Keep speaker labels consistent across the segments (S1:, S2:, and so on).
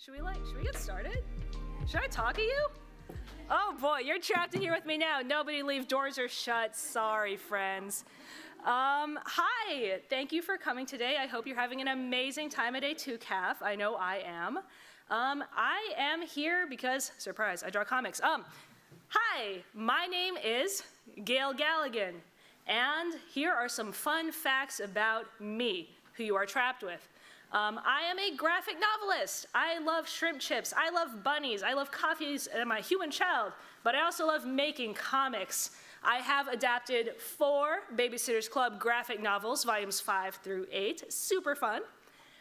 S1: Should we get started? Should I talk to you? Oh boy, you're trapped in here with me now. Nobody leave, doors are shut. Sorry, friends. Hi, thank you for coming today. I hope you're having an amazing time at A2CAF. I know I am. I am here because, surprise, I draw comics. Hi, my name is Gale Galligan, and here are some fun facts about me, who you are trapped with. I am a graphic novelist. I love shrimp chips. I love bunnies. I love coffees and my human child, but I also love making comics. I have adapted 4 Babysitter's Club graphic novels, volumes 5 through 8. Super fun.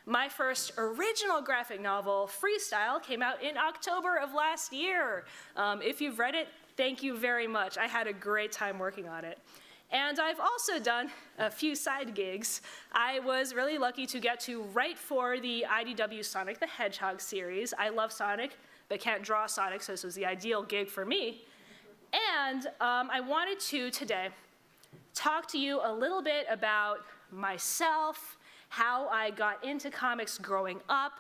S1: My first original graphic novel, Freestyle, came out in October of last year. If you've read it, thank you very much. I had a great time working on it. And I've also done a few side gigs. I was really lucky to get to write for the IDW Sonic the Hedgehog series. I love Sonic, but can't draw Sonic, so this was the ideal gig for me. And I wanted to, today, talk to you a little bit about myself, how I got into comics growing up,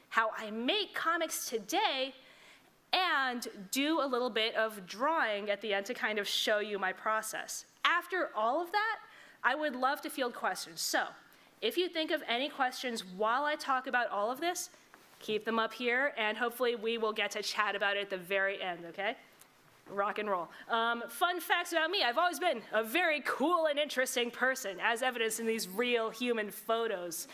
S1: how I make comics today, and do a little bit of drawing at the end to kind of show you my process. After all of that, I would love to field questions. So if you think of any questions while I talk about all of this, keep them up here, and hopefully we will get to chat about it at the very end, okay? Rock and roll. Fun facts about me. I've always been a very cool and interesting person, as evidenced in these real human photos.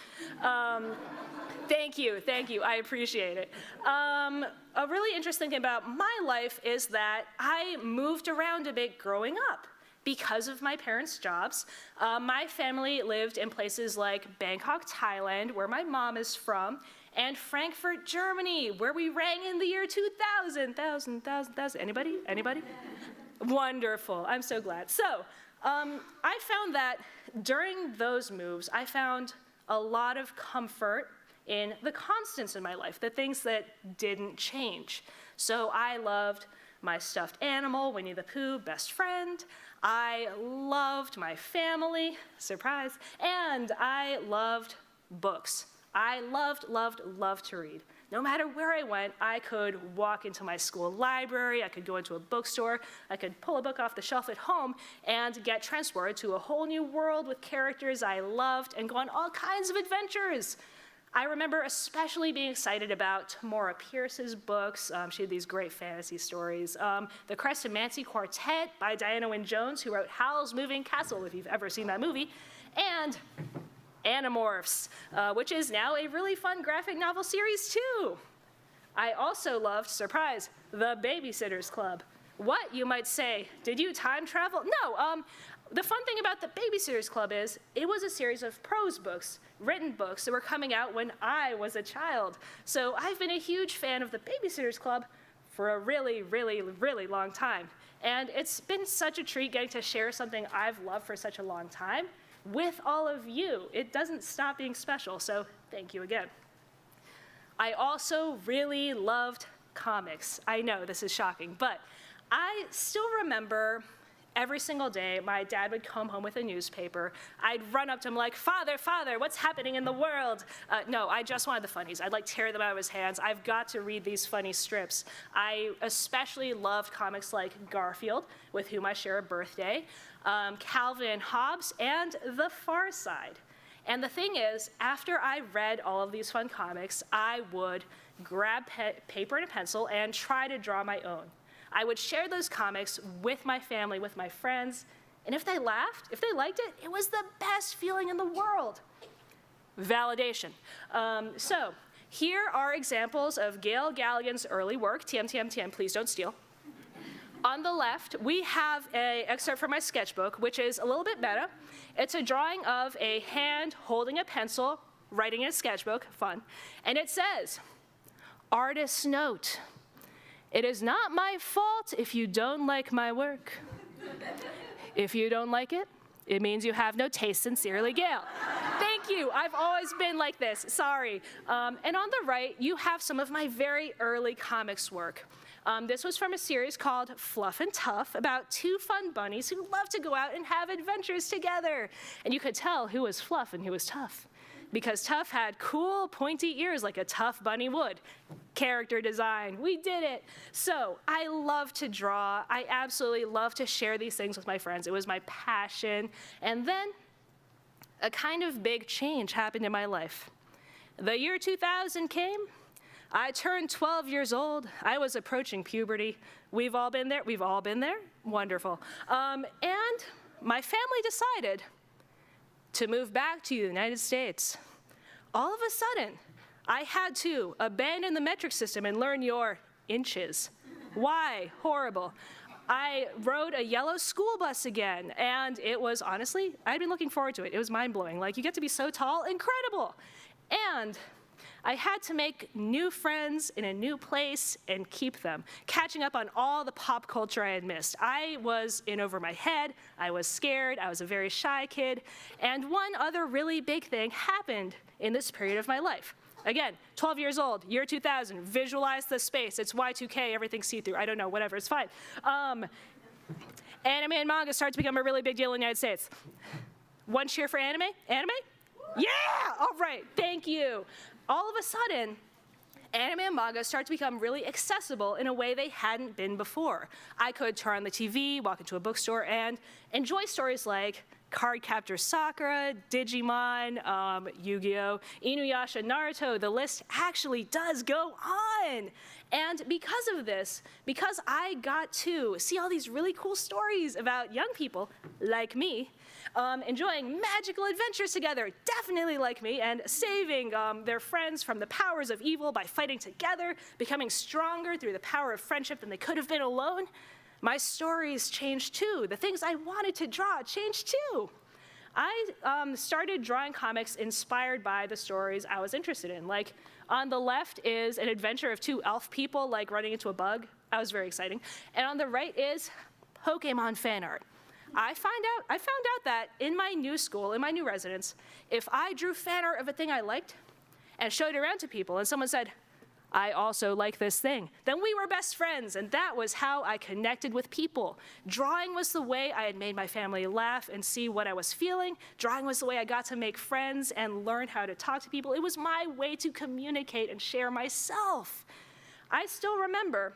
S1: Thank you, I appreciate it. A really interesting thing about my life is that I moved around a bit growing up. Because of my parents' jobs, my family lived in places like Bangkok, Thailand, where my mom is from, and Frankfurt, Germany, where we rang in the year 2000. Anybody? Wonderful, I'm so glad. So, I found that during those moves, I found a lot of comfort in the constants in my life, the things that didn't change. So I loved my stuffed animal, Winnie the Pooh, best friend. I loved my family, surprise, and I loved books. I loved to read. No matter where I went, I could walk into my school library, I could go into a bookstore, I could pull a book off the shelf at home and get transported to a whole new world with characters I loved and go on all kinds of adventures. I remember especially being excited about Tamora Pierce's books. She had these great fantasy stories. The Crest and Mancy Quartet by Diana Wynne Jones, who wrote Howl's Moving Castle, if you've ever seen that movie, and Animorphs, which is now a really fun graphic novel series too. I also loved, surprise, The Babysitter's Club. What, you might say, did you time travel? No, the fun thing about The Babysitter's Club is it was a series of prose books, written books that were coming out when I was a child. So I've been a huge fan of The Babysitter's Club for a really long time. And it's been such a treat getting to share something I've loved for such a long time with all of you. It doesn't stop being special, so thank you again. I also really loved comics. I know this is shocking, but I still remember every single day, my dad would come home with a newspaper. I'd run up to him like, Father, what's happening in the world? No, I just wanted the funnies. I'd like tear them out of his hands. I've got to read these funny strips. I especially loved comics like Garfield, with whom I share a birthday, Calvin and Hobbes, and The Far Side. And the thing is, after I read all of these fun comics, I would grab paper and a pencil and try to draw my own. I would share those comics with my family, with my friends, and if they laughed, if they liked it, it was the best feeling in the world. Validation. So here are examples of Gale Galligan's early work. TM, please don't steal. On the left, we have an excerpt from my sketchbook, which is a little bit meta. It's a drawing of a hand holding a pencil, writing in a sketchbook, fun, and it says, "Artist's note. It is not my fault if you don't like my work. If you don't like it, it means you have no taste. Sincerely, Gale." Thank you. I've always been like this. Sorry. And on the right, you have some of my very early comics work. This was from a series called Fluff and Tough about 2 fun bunnies who love to go out and have adventures together. And you could tell who was Fluff and who was Tough because Tough had cool, pointy ears like a tough bunny would. Character design, we did it. So I love to draw. I absolutely love to share these things with my friends. It was my passion. And then a kind of big change happened in my life. The year 2000 came. I turned 12 years old. I was approaching puberty. We've all been there. We've all been there. Wonderful. And my family decided to move back to the United States. All of a sudden, I had to abandon the metric system and learn your inches. Why? Horrible. I rode a yellow school bus again, and it was, honestly, I'd been looking forward to it. It was mind-blowing. Like, you get to be so tall, incredible. And I had to make new friends in a new place and keep them, catching up on all the pop culture I had missed. I was in over my head, I was scared, I was a very shy kid, and one other really big thing happened in this period of my life. Again, 12 years old, year 2000, visualize the space, it's Y2K, everything's see-through, I don't know, whatever, it's fine. Anime and manga start to become a really big deal in the United States. One cheer for anime? Anime? Yeah! All right, thank you. All of a sudden, anime and manga start to become really accessible in a way they hadn't been before. I could turn on the TV, walk into a bookstore, and enjoy stories like Cardcaptor Sakura, Digimon, Yu-Gi-Oh!, Inuyasha, Naruto. The list actually does go on. And because of this, because I got to see all these really cool stories about young people like me, enjoying magical adventures together, definitely like me, and saving their friends from the powers of evil by fighting together, becoming stronger through the power of friendship than they could have been alone, my stories changed too. The things I wanted to draw changed too. I started drawing comics inspired by the stories I was interested in. Like, on the left is an adventure of two elf people, like, running into a bug. That was very exciting. And on the right is Pokemon fan art. I found out that in my new school, in my new residence, if I drew fan art of a thing I liked and showed it around to people, and someone said, I also like this thing, then we were best friends, and that was how I connected with people. Drawing was the way I had made my family laugh and see what I was feeling. Drawing was the way I got to make friends and learn how to talk to people. It was my way to communicate and share myself. I still remember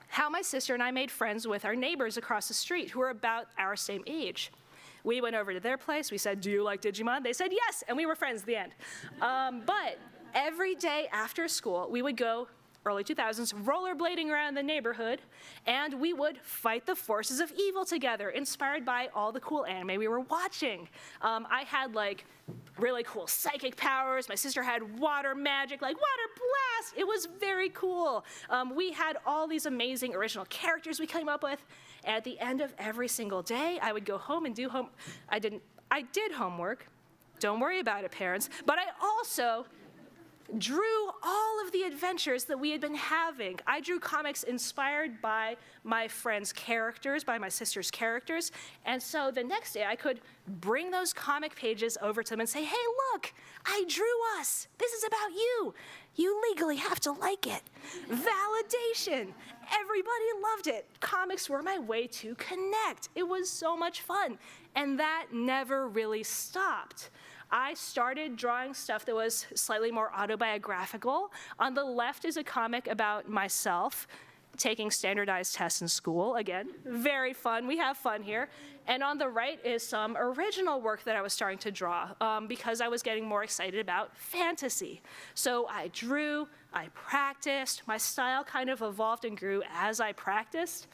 S1: how my sister and I made friends with our neighbors across the street who were about our same age. We went over to their place, we said, do you like Digimon? They said yes, and we were friends at the end. But every day after school, we would go, early 2000s, rollerblading around the neighborhood, and we would fight the forces of evil together, inspired by all the cool anime we were watching. I had, like, really cool psychic powers. My sister had water magic, like water blast. It was very cool. We had all these amazing original characters we came up with, and at the end of every single day, I would go home and do I did homework. Don't worry about it, parents. But I also drew all of the adventures that we had been having. I drew comics inspired by my friends' characters, by my sister's characters, and so the next day I could bring those comic pages over to them and say, hey, look, I drew us. This is about you. You legally have to like it. Validation. Everybody loved it. Comics were my way to connect. It was so much fun, and that never really stopped. I started drawing stuff that was slightly more autobiographical. On the left is a comic about myself taking standardized tests in school. Again, very fun. We have fun here. And on the right is some original work that I was starting to draw because I was getting more excited about fantasy. So I drew, I practiced. My style kind of evolved and grew as I practiced.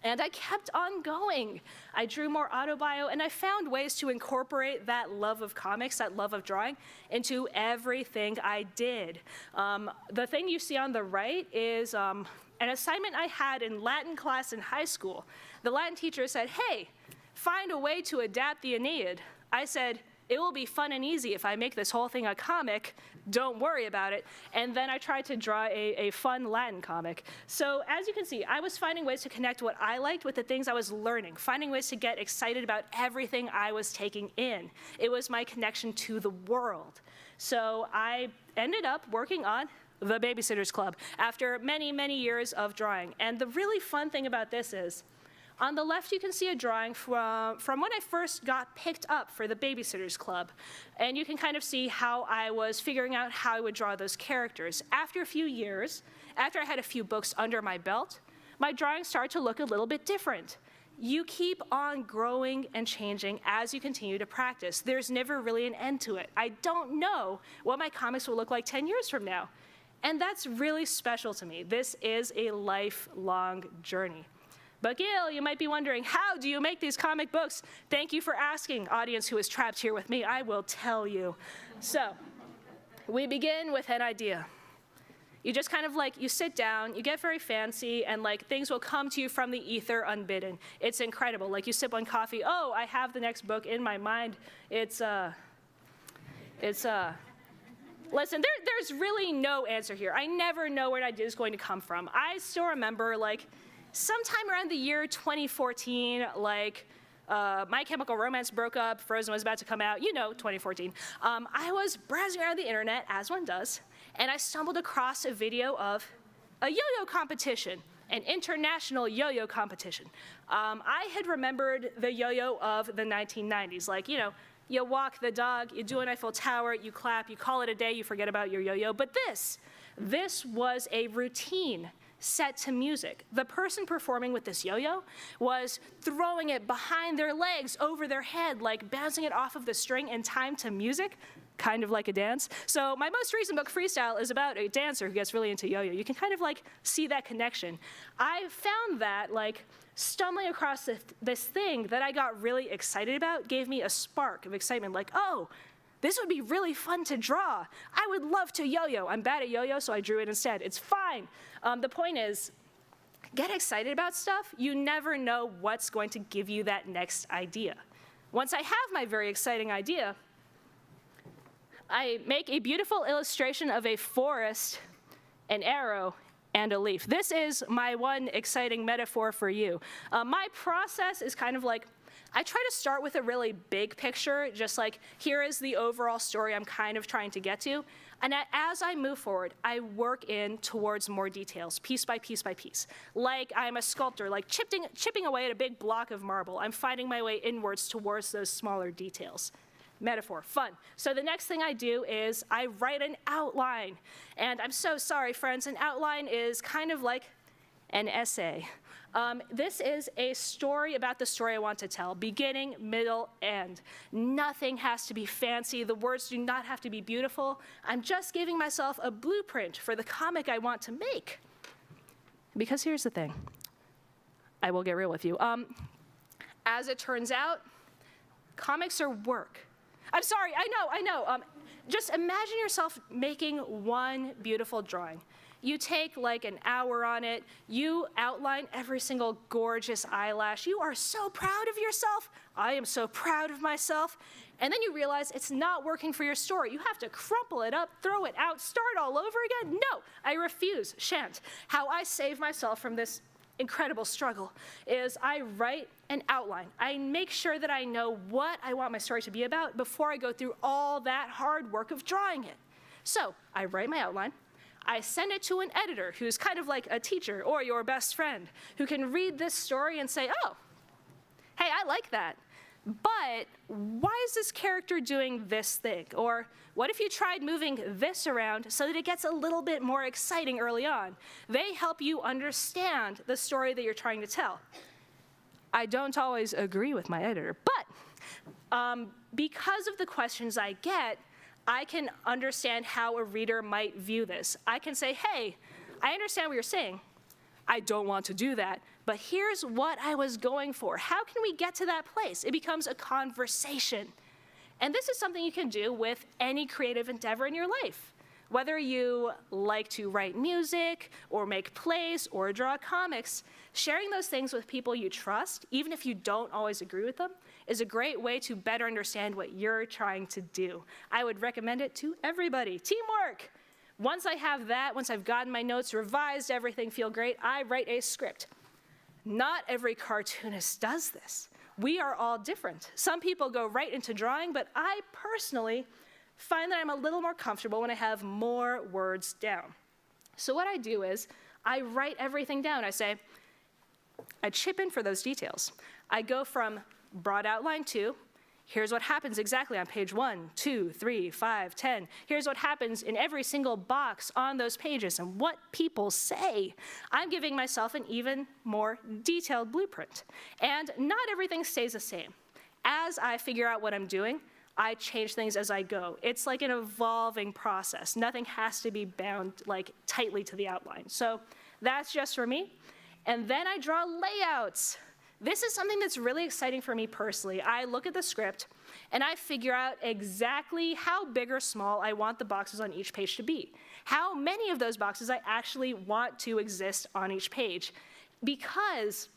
S1: And I kept on going. I drew more autobio, and I found ways to incorporate that love of comics, that love of drawing, into everything I did. The thing you see on the right is an assignment I had in Latin class in high school. The Latin teacher said, hey, find a way to adapt the Aeneid. I said, it will be fun and easy if I make this whole thing a comic. Don't worry about it. And then I tried to draw a fun Latin comic. So as you can see, I was finding ways to connect what I liked with the things I was learning, finding ways to get excited about everything I was taking in. It was my connection to the world. So I ended up working on The Babysitter's Club after many, many years of drawing. And the really fun thing about this is, On the left, you can see a drawing from when I first got picked up for the Babysitters Club. And you can kind of see how I was figuring out how I would draw those characters. After a few years, after I had a few books under my belt, my drawings started to look a little bit different. You keep on growing and changing as you continue to practice. There's never really an end to it. I don't know what my comics will look like 10 years from now. And that's really special to me. This is a lifelong journey. But Gale, you might be wondering, how do you make these comic books? Thank you for asking, audience who is trapped here with me. I will tell you. So, we begin with an idea. You just kind of you sit down, you get very fancy, and things will come to you from the ether unbidden. It's incredible. You sip on coffee, oh, I have the next book in my mind. Listen, there's really no answer here. I never know where an idea is going to come from. I still remember, sometime around the year 2014, My Chemical Romance broke up, Frozen was about to come out, 2014. I was browsing around the internet, as one does, and I stumbled across a video of a yo-yo competition, an international yo-yo competition. I had remembered the yo-yo of the 1990s, you walk the dog, you do an Eiffel Tower, you clap, you call it a day, you forget about your yo-yo. But this was a routine set to music. The person performing with this yo-yo was throwing it behind their legs, over their head, bouncing it off of the string in time to music, kind of like a dance. So my most recent book, Freestyle, is about a dancer who gets really into yo-yo. You can kind of see that connection. I found that stumbling across this thing that I got really excited about gave me a spark of excitement, oh, this would be really fun to draw. I would love to yo-yo. I'm bad at yo-yo, so I drew it instead. It's fine. The point is, get excited about stuff. You never know what's going to give you that next idea. Once I have my very exciting idea, I make a beautiful illustration of a forest, an arrow, and a leaf. This is my one exciting metaphor for you. My process is kind of I try to start with a really big picture, just here is the overall story I'm kind of trying to get to. And as I move forward, I work in towards more details, piece by piece by piece. I'm a sculptor, chipping away at a big block of marble. I'm finding my way inwards towards those smaller details. Metaphor, fun. So the next thing I do is I write an outline. And I'm so sorry, friends, an outline is kind of like an essay. This is a story about the story I want to tell, beginning, middle, end. Nothing has to be fancy. The words do not have to be beautiful. I'm just giving myself a blueprint for the comic I want to make. Because here's the thing. I will get real with you. As it turns out, comics are work. I'm sorry, I know. Just imagine yourself making one beautiful drawing. You take an hour on it, you outline every single gorgeous eyelash. You are so proud of yourself. I am so proud of myself. And then you realize it's not working for your story. You have to crumple it up, throw it out, start all over again. No, I refuse, shan't. How I save myself from this incredible struggle is I write an outline. I make sure that I know what I want my story to be about before I go through all that hard work of drawing it. So I write my outline. I send it to an editor who's kind of like a teacher or your best friend who can read this story and say, oh, hey, I like that. But why is this character doing this thing? Or what if you tried moving this around so that it gets a little bit more exciting early on? They help you understand the story that you're trying to tell. I don't always agree with my editor, but because of the questions I get, I can understand how a reader might view this. I can say, hey, I understand what you're saying. I don't want to do that, but here's what I was going for. How can we get to that place? It becomes a conversation. And this is something you can do with any creative endeavor in your life. Whether you like to write music, or make plays, or draw comics, sharing those things with people you trust, even if you don't always agree with them, is a great way to better understand what you're trying to do. I would recommend it to everybody. Teamwork! Once I have that, once I've gotten my notes revised, everything feel great, I write a script. Not every cartoonist does this. We are all different. Some people go right into drawing, but I personally find that I'm a little more comfortable when I have more words down. So what I do is I write everything down. I say, I chip in for those details. I go from broad outline to, here's what happens exactly on page 1, 2, 3, 5, 10. Here's what happens in every single box on those pages and what people say. I'm giving myself an even more detailed blueprint. And not everything stays the same. As I figure out what I'm doing, I change things as I go. It's like an evolving process. Nothing has to be bound like tightly to the outline. So that's just for me. And then I draw layouts. This is something that's really exciting for me personally. I look at the script and I figure out exactly how big or small I want the boxes on each page to be. How many of those boxes I actually want to exist on each page. Because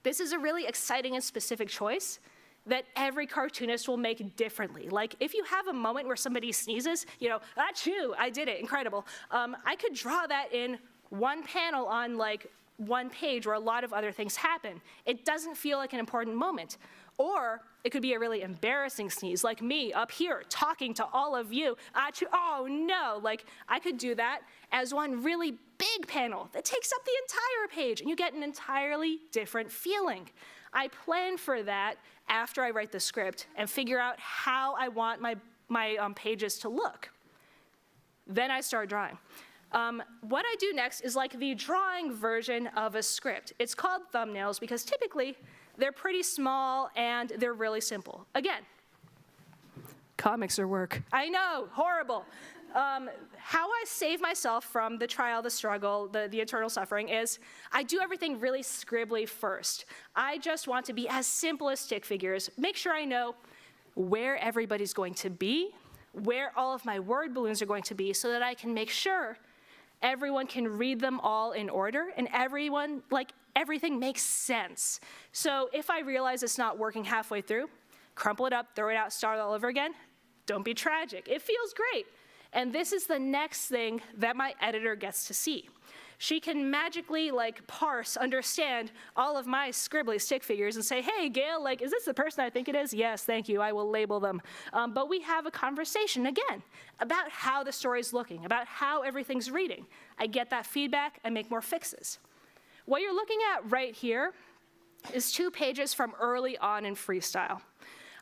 S1: this is a really exciting and specific choice that every cartoonist will make differently. Like if you have a moment where somebody sneezes, achoo, I did it, incredible. I could draw that in one panel on like one page where a lot of other things happen. It doesn't feel like an important moment. Or it could be a really embarrassing sneeze, like me up here talking to all of you. Oh no, like I could do that as one really big panel that takes up the entire page and you get an entirely different feeling. I plan for that after I write the script and figure out how I want my pages to look. Then I start drawing. What I do next is like the drawing version of a script. It's called thumbnails because typically they're pretty small and they're really simple. Again, comics are work. I know, horrible. How I save myself from the trial, the struggle, the eternal suffering is I do everything really scribbly first. I just want to be as simple as stick figures. Make sure I know where everybody's going to be, where all of my word balloons are going to be so that I can make sure everyone can read them all in order, and everything makes sense. So if I realize it's not working halfway through, crumple it up, throw it out, start all over again. Don't be tragic. It feels great. And this is the next thing that my editor gets to see. She can magically parse, understand all of my scribbly stick figures and say, hey, Gale, is this the person I think it is? Yes, thank you, I will label them. But we have a conversation, again, about how the story's looking, about how everything's reading. I get that feedback, I make more fixes. What you're looking at right here is 2 pages from early on in Freestyle.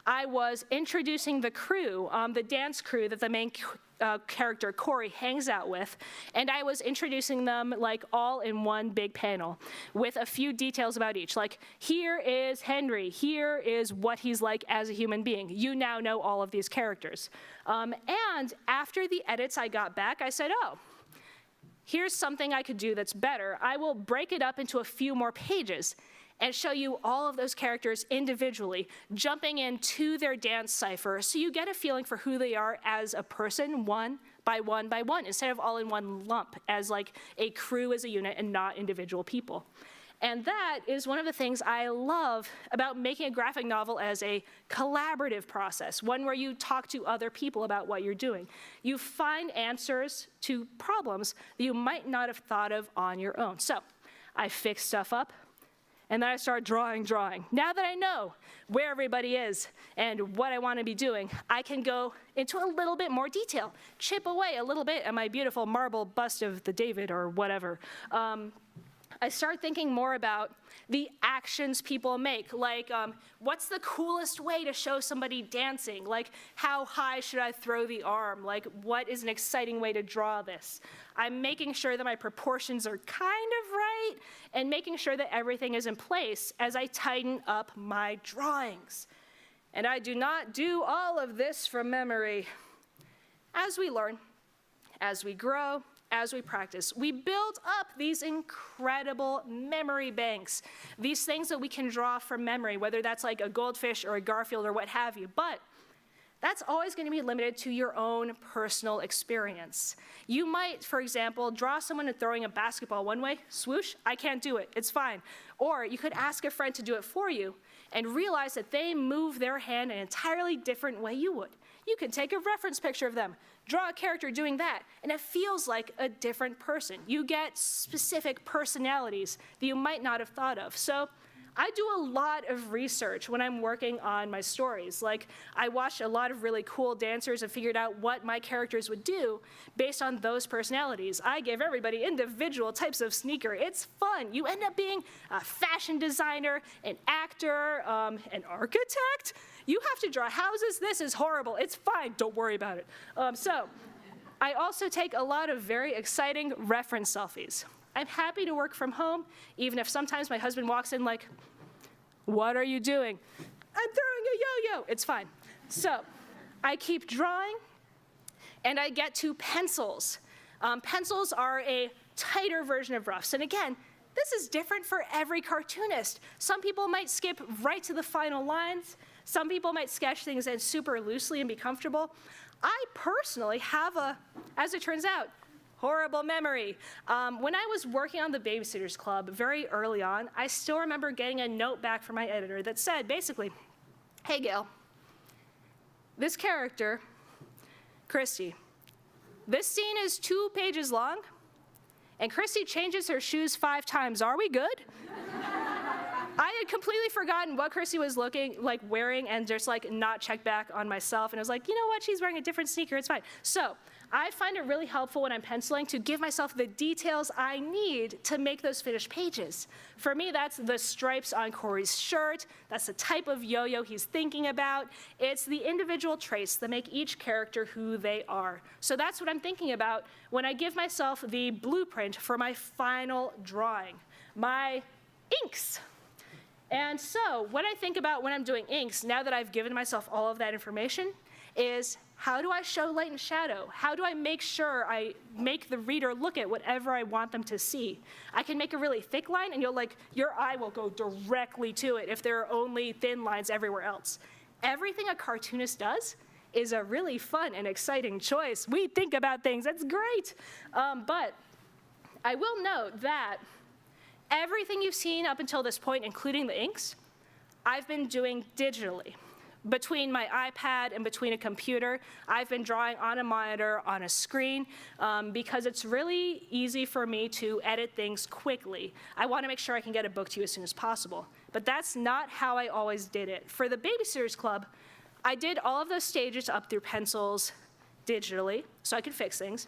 S1: I was introducing the crew, the dance crew that the main character, Corey, hangs out with, and I was introducing them all in one big panel with a few details about each. Here is Henry, here is what he's like as a human being. You now know all of these characters. And after the edits I got back, I said, oh, here's something I could do that's better. I will break it up into a few more pages and show you all of those characters individually, jumping into their dance cipher so you get a feeling for who they are as a person, one by one by one, instead of all in one lump, as a crew as a unit and not individual people. And that is one of the things I love about making a graphic novel as a collaborative process, one where you talk to other people about what you're doing. You find answers to problems that you might not have thought of on your own. So I fix stuff up, and then I start drawing. Now that I know where everybody is and what I want to be doing, I can go into a little bit more detail, chip away a little bit at my beautiful marble bust of the David or whatever. I start thinking more about the actions people make, what's the coolest way to show somebody dancing? How high should I throw the arm? What is an exciting way to draw this? I'm making sure that my proportions are kind of right and making sure that everything is in place as I tighten up my drawings. And I do not do all of this from memory. As we learn, as we grow, as we practice, we build up these incredible memory banks, these things that we can draw from memory, whether that's a goldfish or a Garfield or what have you. But that's always going to be limited to your own personal experience. You might, for example, draw someone throwing a basketball one way, swoosh, I can't do it, it's fine. Or you could ask a friend to do it for you and realize that they move their hand an entirely different way you would. You can take a reference picture of them, draw a character doing that, and it feels like a different person. You get specific personalities that you might not have thought of. So I do a lot of research when I'm working on my stories. Like, I watched a lot of really cool dancers and figured out what my characters would do based on those personalities. I give everybody individual types of sneaker. It's fun. You end up being a fashion designer, an actor, an architect. You have to draw houses. This is horrible. It's fine. Don't worry about it. So I also take a lot of very exciting reference selfies. I'm happy to work from home, even if sometimes my husband walks in like, what are you doing? I'm throwing a yo-yo. It's fine. So I keep drawing, and I get to pencils. Pencils are a tighter version of roughs. And again, this is different for every cartoonist. Some people might skip right to the final lines. Some people might sketch things in super loosely and be comfortable. I personally have as it turns out, horrible memory. When I was working on the Babysitters Club very early on, I still remember getting a note back from my editor that said, basically, hey, Gale, this character, Christy, this scene is 2 pages long, and Christy changes her shoes 5 times. Are we good? I had completely forgotten what Christy was wearing and just not checked back on myself. And I was like, you know what, she's wearing a different sneaker, it's fine. So I find it really helpful when I'm penciling to give myself the details I need to make those finished pages. For me, that's the stripes on Corey's shirt. That's the type of yo-yo he's thinking about. It's the individual traits that make each character who they are. So that's what I'm thinking about when I give myself the blueprint for my final drawing, my inks. And so what I think about when I'm doing inks, now that I've given myself all of that information, is how do I show light and shadow? How do I make sure I make the reader look at whatever I want them to see? I can make a really thick line, and your eye will go directly to it if there are only thin lines everywhere else. Everything a cartoonist does is a really fun and exciting choice. We think about things, that's great. But I will note that everything you've seen up until this point, including the inks, I've been doing digitally. Between my iPad and between a computer, I've been drawing on a monitor, on a screen, because it's really easy for me to edit things quickly. I want to make sure I can get a book to you as soon as possible. But that's not how I always did it. For the Babysitters Club, I did all of those stages up through pencils digitally, so I could fix things.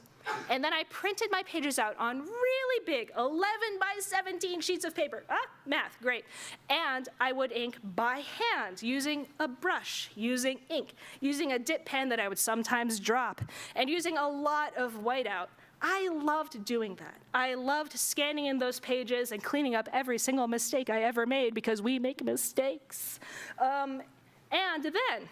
S1: And then I printed my pages out on really big 11 by 17 sheets of paper. Math, great. And I would ink by hand using a brush, using ink, using a dip pen that I would sometimes drop, and using a lot of whiteout. I loved doing that. I loved scanning in those pages and cleaning up every single mistake I ever made, because we make mistakes. And then,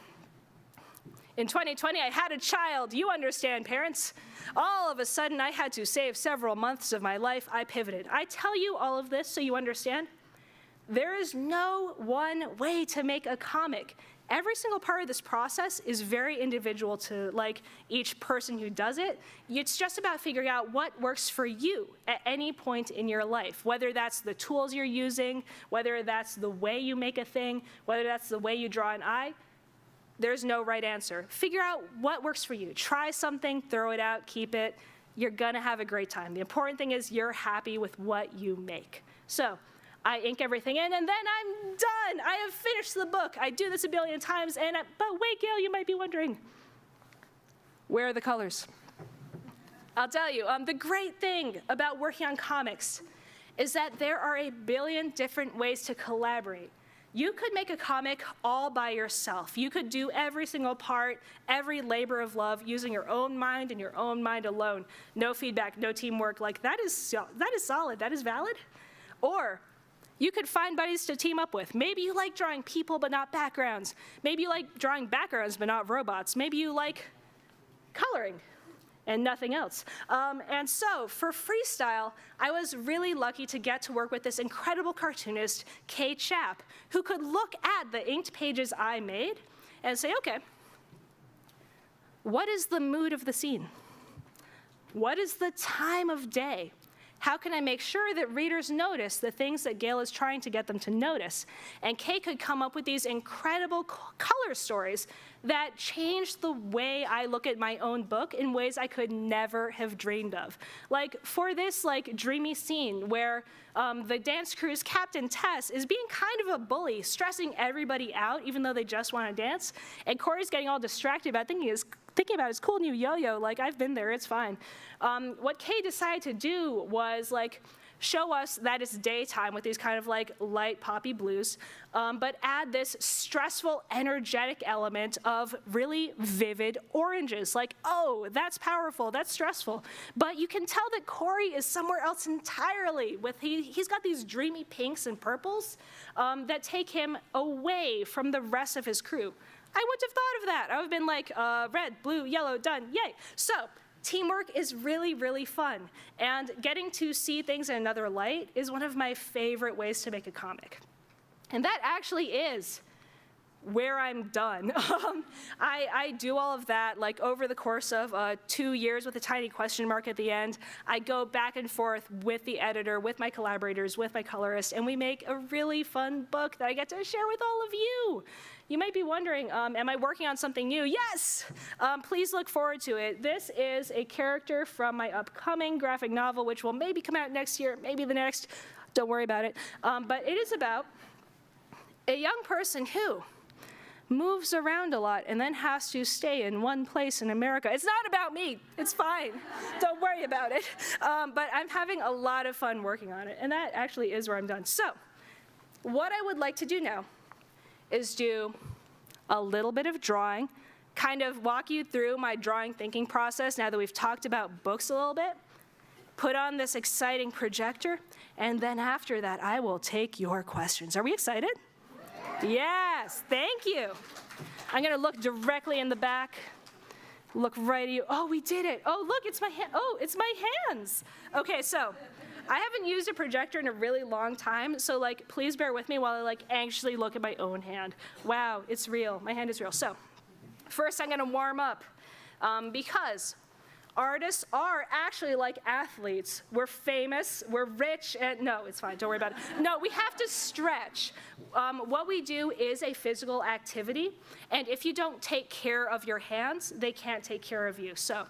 S1: in 2020, I had a child. You understand, parents. All of a sudden, I had to save several months of my life. I pivoted. I tell you all of this so you understand. There is no one way to make a comic. Every single part of this process is very individual to each person who does it. It's just about figuring out what works for you at any point in your life, whether that's the tools you're using, whether that's the way you make a thing, whether that's the way you draw an eye. There's no right answer. Figure out what works for you. Try something, throw it out, keep it. You're gonna have a great time. The important thing is you're happy with what you make. So I ink everything in, and then I'm done. I have finished the book. I do this a billion times, but wait, Gale, you might be wondering, where are the colors? I'll tell you, the great thing about working on comics is that there are a billion different ways to collaborate. You could make a comic all by yourself. You could do every single part, every labor of love, using your own mind and your own mind alone. No feedback, no teamwork. That is solid, that is valid. Or you could find buddies to team up with. Maybe you like drawing people but not backgrounds. Maybe you like drawing backgrounds but not robots. Maybe you like coloring and nothing else. And so for freestyle, I was really lucky to get to work with this incredible cartoonist, Kay Chapp, who could look at the inked pages I made and say, okay, what is the mood of the scene? What is the time of day? How can I make sure that readers notice the things that Gale is trying to get them to notice? And Kay could come up with these incredible color stories that changed the way I look at my own book in ways I could never have dreamed of. Like for this dreamy scene where the dance crew's captain, Tess, is being kind of a bully, stressing everybody out even though they just want to dance. And Corey's getting all distracted about thinking about his cool new yo-yo, like I've been there, it's fine. What Kay decided to do was show us that it's daytime with these kind of light poppy blues, but add this stressful, energetic element of really vivid oranges. Oh, that's powerful, that's stressful. But you can tell that Corey is somewhere else entirely. He's got these dreamy pinks and purples that take him away from the rest of his crew. I wouldn't have thought of that. I would have been like, red, blue, yellow, done, yay. So teamwork is really, really fun. And getting to see things in another light is one of my favorite ways to make a comic. And that actually is where I'm done. I do all of that over the course of 2 years with a tiny question mark at the end. I go back and forth with the editor, with my collaborators, with my colorist, and we make a really fun book that I get to share with all of you. You might be wondering, am I working on something new? Yes! Please look forward to it. This is a character from my upcoming graphic novel, which will maybe come out next year, maybe the next. Don't worry about it. But it is about a young person who moves around a lot and then has to stay in one place in America. It's not about me. It's fine. Don't worry about it. But I'm having a lot of fun working on it, and that actually is where I'm done. So what I would like to do now is do a little bit of drawing, kind of walk you through my drawing thinking process now that we've talked about books a little bit, put on this exciting projector, and then after that, I will take your questions. Are we excited? Yes, thank you. I'm gonna look directly in the back, look right at you. Oh, we did it. Oh, look, it's my hand. Oh, it's my hands. Okay, so I haven't used a projector in a really long time, so please bear with me while I anxiously look at my own hand. Wow, it's real. My hand is real. So first I'm gonna warm up because artists are actually like athletes. We're famous, we're rich, and no, it's fine, don't worry about it. No, we have to stretch. What we do is a physical activity, and if you don't take care of your hands, they can't take care of you. So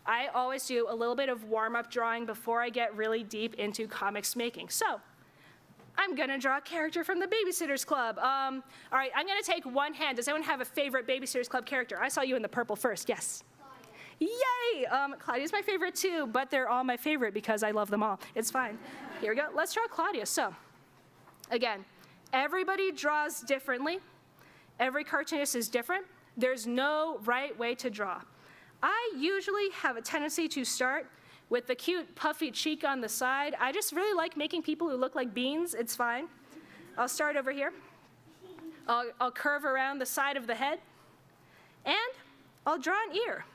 S1: I always do a little bit of warm-up drawing before I get really deep into comics making. So I'm gonna draw a character from the Babysitters Club. All right, I'm gonna take one hand. Does anyone have a favorite Babysitters Club character? I saw you in the purple first, yes. Yay! Claudia's my favorite too, but they're all my favorite because I love them all. It's fine. Here we go. Let's draw Claudia. So, again, everybody draws differently. Every cartoonist is different. There's no right way to draw. I usually have a tendency to start with the cute puffy cheek on the side. I just really like making people who look like beans. It's fine. I'll start over here. I'll curve around the side of the head, and I'll draw an ear.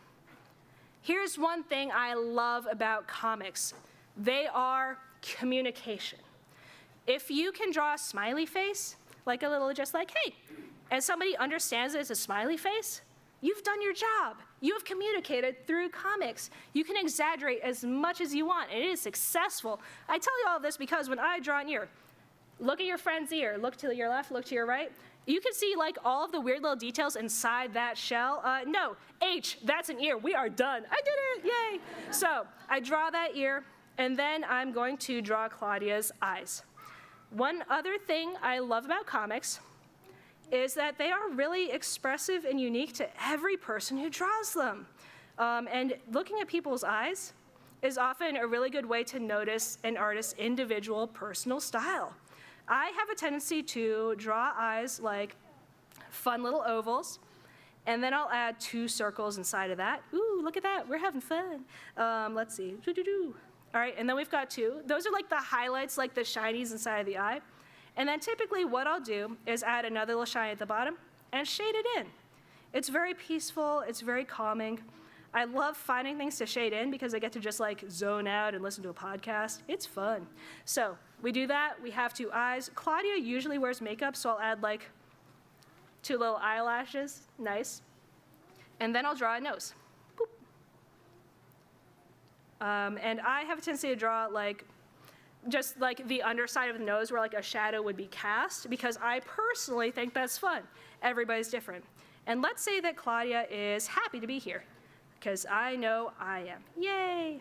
S1: Here's one thing I love about comics. They are communication. If you can draw a smiley face, like a little just like, hey, and somebody understands that it's a smiley face, you've done your job. You have communicated through comics. You can exaggerate as much as you want, and it is successful. I tell you all this because when I draw an ear, look at your friend's ear, look to your left, look to your right. You can see all of the weird little details inside that shell. No, H, that's an ear. We are done. I did it, yay. So I draw that ear, and then I'm going to draw Claudia's eyes. One other thing I love about comics is that they are really expressive and unique to every person who draws them. And looking at people's eyes is often a really good way to notice an artist's individual personal style. I have a tendency to draw eyes like fun little ovals, and then I'll add 2 circles inside of that. Ooh, look at that, we're having fun. Let's see, All right, and then we've got 2. Those are the highlights, the shinies inside of the eye. And then typically what I'll do is add another little shine at the bottom and shade it in. It's very peaceful, it's very calming. I love finding things to shade in because I get to just zone out and listen to a podcast. It's fun. So we do that, we have 2 eyes. Claudia usually wears makeup, so I'll add 2 little eyelashes, nice. And then I'll draw a nose. Boop. And I have a tendency to draw just like the underside of the nose where like a shadow would be cast, because I personally think that's fun. Everybody's different. And let's say that Claudia is happy to be here, because I know I am. Yay!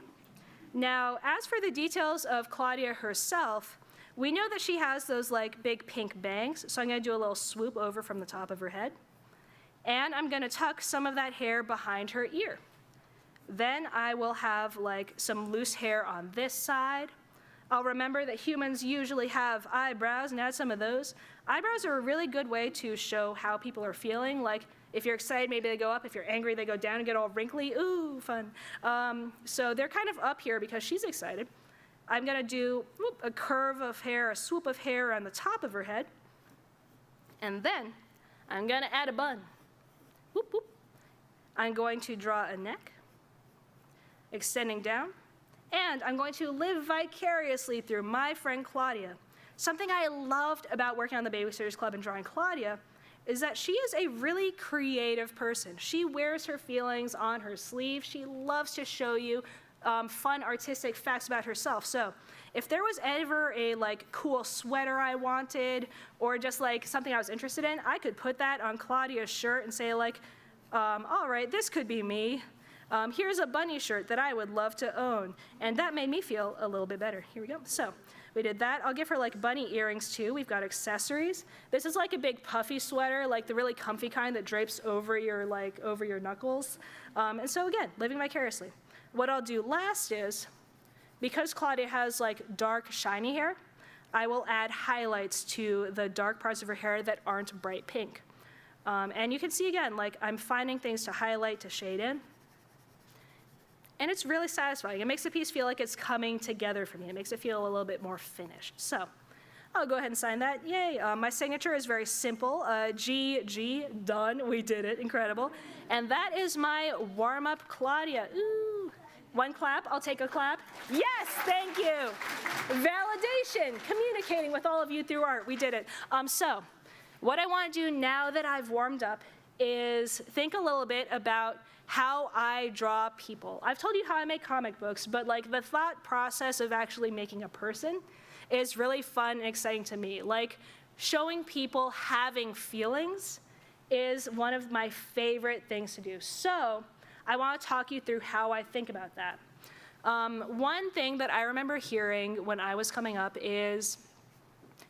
S1: Now, as for the details of Claudia herself, we know that she has those like big pink bangs, so I'm gonna do a little swoop over from the top of her head. And I'm gonna tuck some of that hair behind her ear. Then I will have like some loose hair on this side. I'll remember that humans usually have eyebrows and add some of those. Eyebrows are a really good way to show how people are feeling. Like if you're excited, maybe they go up. If you're angry, they go down and get all wrinkly. Ooh, fun. So they're kind of up here because she's excited. I'm gonna do a curve of hair, a swoop of hair on the top of her head. And then I'm gonna add a bun. Whoop, whoop. I'm going to draw a neck, extending down. And I'm going to live vicariously through my friend Claudia. Something I loved about working on the Babysitters Club and drawing Claudia is that she is a really creative person. She wears her feelings on her sleeve. She loves to show you fun artistic facts about herself. So if there was ever a like cool sweater I wanted, or just like something I was interested in, I could put that on Claudia's shirt and say like, all right, this could be me. Here's a bunny shirt that I would love to own. And that made me feel a little bit better. Here we go. So we did that. I'll give her like bunny earrings too. We've got accessories. This is like a big puffy sweater, like the really comfy kind that drapes over your knuckles. And so again, living vicariously. What I'll do last is, because Claudia has like dark, shiny hair, I will add highlights to the dark parts of her hair that aren't bright pink. And you can see again, like I'm finding things to highlight, to shade in. And it's really satisfying. It makes the piece feel like it's coming together for me. It makes it feel a little bit more finished. So I'll go ahead and sign that. Yay. My signature is very simple. G, done. We did it. Incredible. And that is my warm-up Claudia. Ooh. One clap. I'll take a clap. Yes, thank you. Validation. Communicating with all of you through art. We did it. So what I want to do now that I've warmed up is think a little bit about how I draw people. I've told you how I make comic books, but like the thought process of actually making a person is really fun and exciting to me. Like showing people having feelings is one of my favorite things to do. So I want to talk you through how I think about that. One thing that I remember hearing when I was coming up is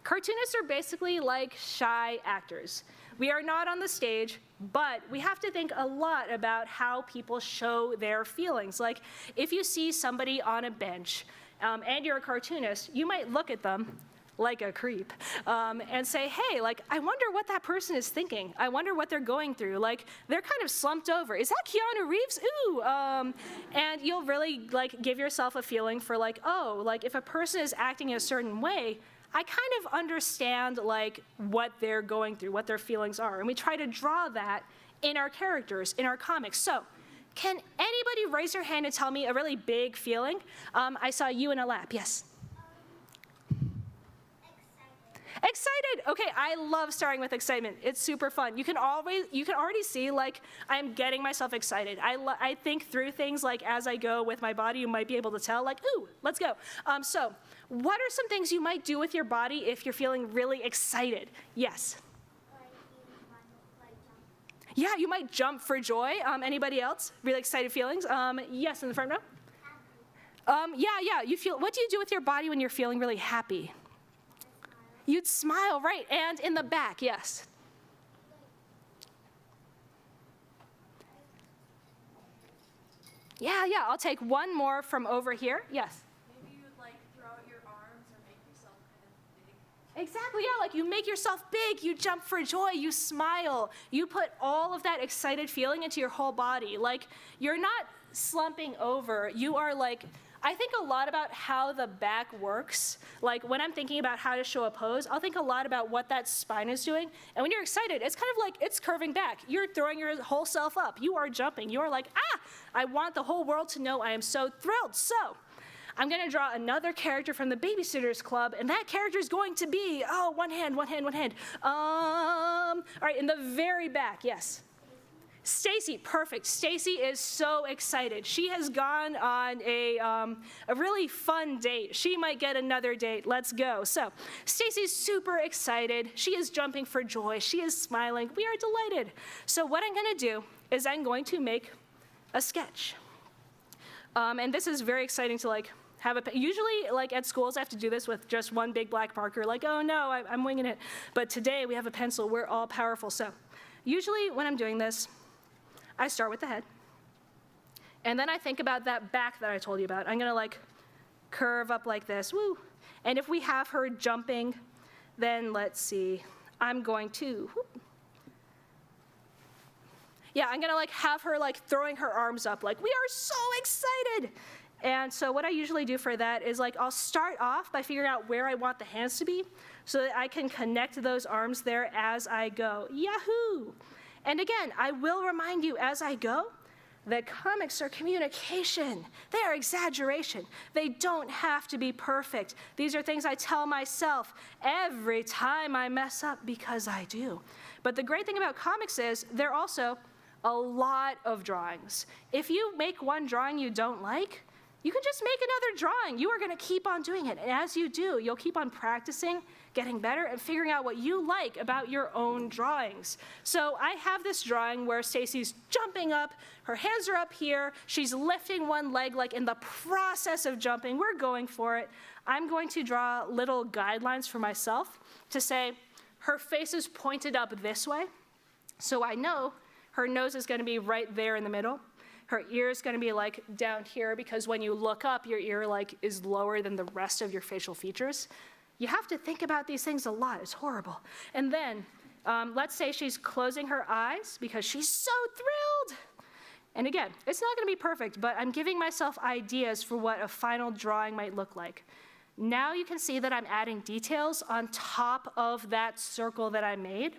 S1: cartoonists are basically like shy actors. We are not on the stage, but we have to think a lot about how people show their feelings. Like, if you see somebody on a bench and you're a cartoonist, you might look at them like a creep and say, hey, like, I wonder what that person is thinking. I wonder what they're going through. Like, they're kind of slumped over. Is that Keanu Reeves? Ooh. And you'll really, like, give yourself a feeling for, like, oh, like, if a person is acting in a certain way, I kind of understand like what they're going through, what their feelings are. And we try to draw that in our characters, in our comics. So can anybody raise their hand and tell me a really big feeling? I saw you in a lap, yes. Excited. Okay, I love starting with excitement. It's super fun. You can already see like I'm getting myself excited. I think through things like as I go with my body. You might be able to tell like, ooh, let's go. So what are some things you might do with your body if you're feeling really excited? Yes. Yeah, you might jump for joy. Anybody else? Really excited feelings? Yes, in the front row. Yeah. What do you do with your body when you're feeling really happy? You'd smile, right? And in the back, yes. Yeah, I'll take one more from over here. Yes.
S2: Maybe you would like throw out your arms or make yourself kind of big.
S1: Exactly, yeah, like you make yourself big, you jump for joy, you smile. You put all of that excited feeling into your whole body. Like you're not slumping over, you are like, I think a lot about how the back works. Like when I'm thinking about how to show a pose, I'll think a lot about what that spine is doing. And when you're excited, it's kind of like it's curving back. You're throwing your whole self up. You are jumping. You are like, I want the whole world to know I am so thrilled. So I'm gonna draw another character from the Babysitters Club, and that character is going to be, one hand. All right, in the very back, yes. Stacy, perfect. Stacy is so excited. She has gone on a really fun date. She might get another date. Let's go. So Stacy's super excited. She is jumping for joy. She is smiling. We are delighted. So what I'm going to do is I'm going to make a sketch. And this is very exciting to have usually at schools I have to do this with just one big black marker, oh no, I'm winging it. But today we have a pencil. We're all powerful. So usually when I'm doing this, I start with the head, and then I think about that back that I told you about. I'm gonna curve up like this, woo. And if we have her jumping, then let's see, I'm going to, yeah, I'm gonna have her throwing her arms up, we are so excited. And so what I usually do for that is I'll start off by figuring out where I want the hands to be so that I can connect those arms there as I go. Yahoo! And again, I will remind you as I go that comics are communication. They are exaggeration. They don't have to be perfect. These are things I tell myself every time I mess up, because I do. But the great thing about comics is they're also a lot of drawings. If you make one drawing you don't like, you can just make another drawing. You are going to keep on doing it. And as you do, you'll keep on practicing, getting better, and figuring out what you like about your own drawings. So I have this drawing where Stacy's jumping up, her hands are up here, she's lifting one leg in the process of jumping. We're going for it. I'm going to draw little guidelines for myself to say her face is pointed up this way, so I know her nose is going to be right there in the middle. Her ear is going to be down here, because when you look up, your ear is lower than the rest of your facial features. You have to think about these things a lot. It's horrible. And then let's say she's closing her eyes because she's so thrilled. And again, it's not going to be perfect, but I'm giving myself ideas for what a final drawing might look like. Now you can see that I'm adding details on top of that circle that I made.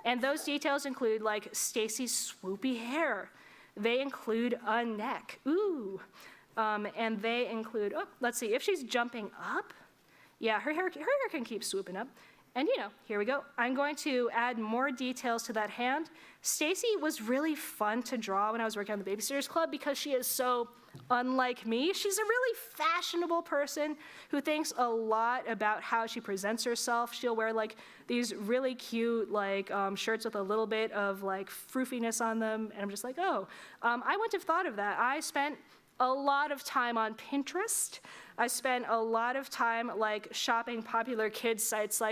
S1: And those details include Stacy's swoopy hair. They include a neck. Ooh. And they include, let's see, if she's jumping up, yeah, her hair can keep swooping up. And here we go. I'm going to add more details to that hand. Stacy was really fun to draw when I was working on the Babysitters Club because she is so unlike me. She's a really fashionable person who thinks a lot about how she presents herself. She'll wear these really cute shirts with a little bit of froofiness on them. And I'm just oh, I wouldn't have thought of that. I spent a lot of time on Pinterest. I spent a lot of time shopping popular kids sites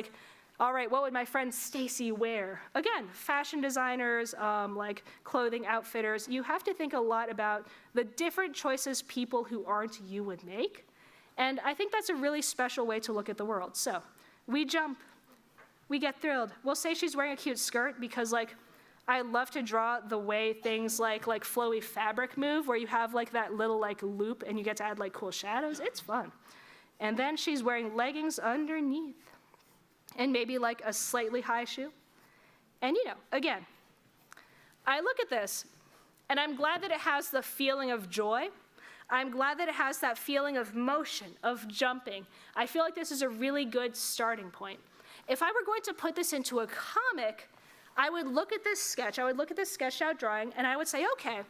S1: all right, what would my friend Stacy wear? Again, fashion designers, clothing outfitters. You have to think a lot about the different choices people who aren't you would make. And I think that's a really special way to look at the world. So we jump, we get thrilled. We'll say she's wearing a cute skirt because I love to draw the way things like flowy fabric move, where you have that little loop and you get to add cool shadows. It's fun. And then she's wearing leggings underneath, and maybe a slightly high shoe. And again, I look at this, and I'm glad that it has the feeling of joy. I'm glad that it has that feeling of motion, of jumping. I feel like this is a really good starting point. If I were going to put this into a comic, I would look at this sketch, I would look at this sketched out drawing, and I would say, okay,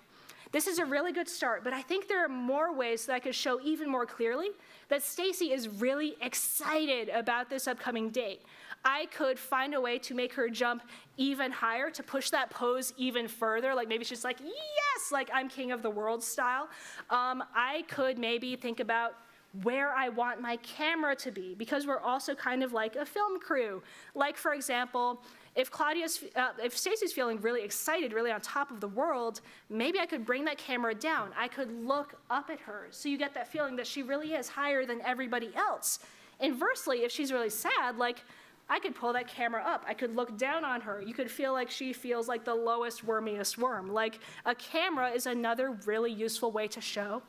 S1: this is a really good start, but I think there are more ways that I could show even more clearly that Stacy is really excited about this upcoming date. I could find a way to make her jump even higher, to push that pose even further, maybe she's yes, I'm king of the world style. I could maybe think about where I want my camera to be, because we're also kind of like a film crew. For example, if Stacy's feeling really excited, really on top of the world, maybe I could bring that camera down. I could look up at her, so you get that feeling that she really is higher than everybody else. Inversely, if she's really sad, I could pull that camera up. I could look down on her. You could feel she feels like the lowest, wormiest worm. A camera is another really useful way to show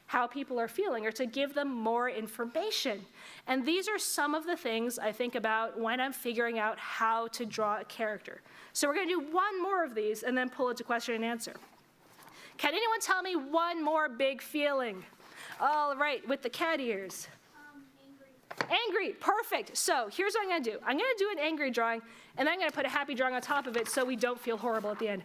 S1: how people are feeling, or to give them more information. And these are some of the things I think about when I'm figuring out how to draw a character. So we're going to do one more of these and then pull it to question and answer. Can anyone tell me one more big feeling? All right, with the cat ears. Angry. Angry, perfect. So here's what I'm going to do. I'm going to do an angry drawing, and then I'm going to put a happy drawing on top of it so we don't feel horrible at the end.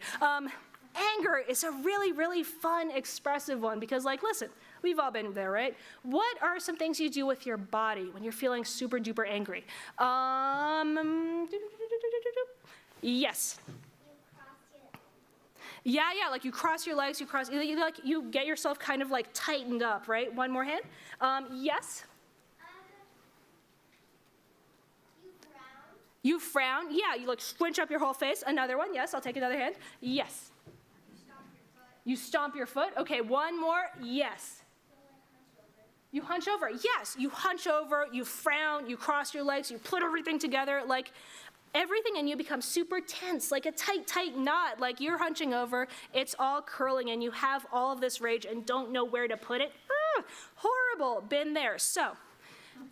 S1: anger is a really, really fun, expressive one because, like, listen, we've all been there, right? What are some things you do with your body when you're feeling super duper angry? Yes. Yeah, like you cross your legs, you get yourself kind of like tightened up, right? One more hand. Yes. You frown. Yeah, you like squinch up your whole face. Another one. Yes, I'll take another hand. Yes. You stomp your foot. Okay, one more. Yes. You hunch over. Yes, you hunch over, you frown, you cross your legs, you put everything together. Like everything in you becomes super tense, like a tight, tight knot. Like you're hunching over, it's all curling, and you have all of this rage and don't know where to put it. Horrible. Been there. So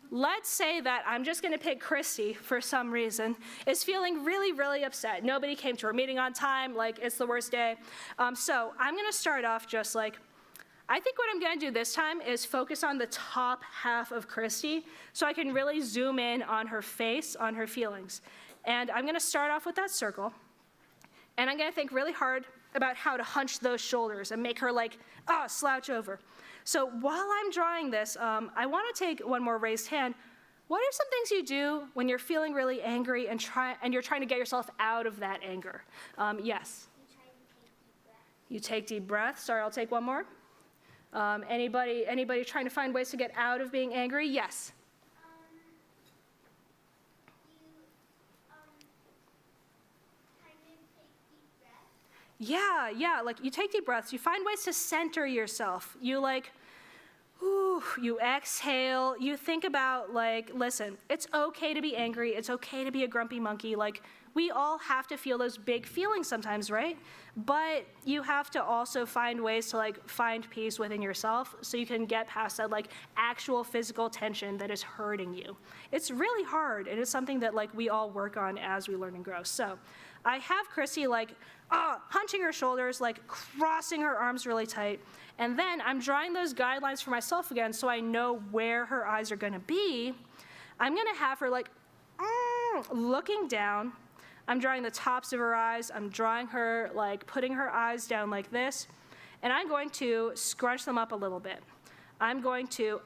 S1: let's say that I'm just going to pick Christy for some reason, is feeling really, really upset. Nobody came to her meeting on time, like it's the worst day. So I'm going to start off just like, I think what I'm going to do this time is focus on the top half of Christy so I can really zoom in on her face, on her feelings. And I'm going to start off with that circle, and I'm going to think really hard about how to hunch those shoulders and make her like, slouch over. So while I'm drawing this, I want to take one more raised hand. What are some things you do when you're feeling really angry and you're trying to get yourself out of that anger? Yes. You take deep breaths. Sorry, I'll take one more. Anybody trying to find ways to get out of being angry? Yes. Yeah, like you take deep breaths, you find ways to center yourself. You like, you exhale, you think about like, listen, it's okay to be angry, it's okay to be a grumpy monkey. Like, we all have to feel those big feelings sometimes, right? But you have to also find ways to like find peace within yourself so you can get past that like actual physical tension that is hurting you. It's really hard, and it's something that like we all work on as we learn and grow. So I have Chrissy like, hunching her shoulders, like crossing her arms really tight. And then I'm drawing those guidelines for myself again so I know where her eyes are gonna be. I'm gonna have her like, looking down. I'm drawing the tops of her eyes. I'm drawing her, like putting her eyes down like this. And I'm going to scrunch them up a little bit. I'm going to,